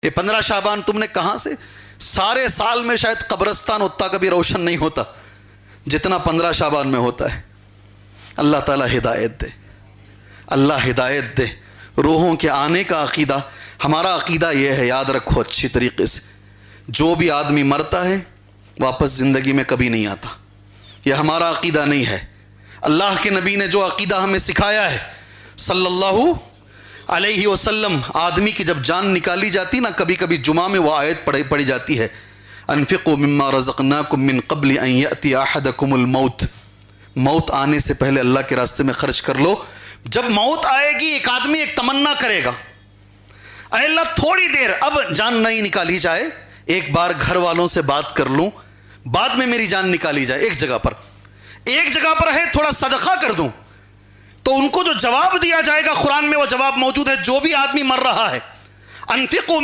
ये 15 शाबान तुमने कहां से, सारे साल में शायद कब्रिस्तान उतना कभी रोशन नहीं होता जितना 15 शाबान में होता है। अल्लाह ताला हिदायत दे, अल्लाह हिदायत दे। रूहों के आने का अकीदा, हमारा अकीदा यह है, याद रखो अच्छी तरीके से, जो भी आदमी मरता है वापस ज़िंदगी में कभी नहीं आता। यह हमारा अकीदा नहीं है। अल्लाह के नबी ने जो अकीदा हमें सिखाया है सल्लल्लाहु अलैहि वसल्लम, आदमी की जब जान निकाली जाती ना, कभी कभी जुमा में वह आयत पढ़ी जाती है, अनफिकू मिम्मा रज़क़नाकुम मिन क़ब्ल अन यअती अहदकुमुल मौत। मौत आने से पहले अल्लाह के रास्ते में खर्च कर लो। जब मौत आएगी एक आदमी एक तमन्ना करेगा, अल्लाह थोड़ी देर अब जान नहीं निकाली जाए, एक बार घर वालों से बात कर लूं, बाद में मेरी जान निकाली जाए। एक जगह पर है थोड़ा सदका कर दूं, तो उनको जो जवाब दिया जाएगा कुरान में वो जवाब मौजूद है। जो भी आदमी मर रहा है, अनफिकू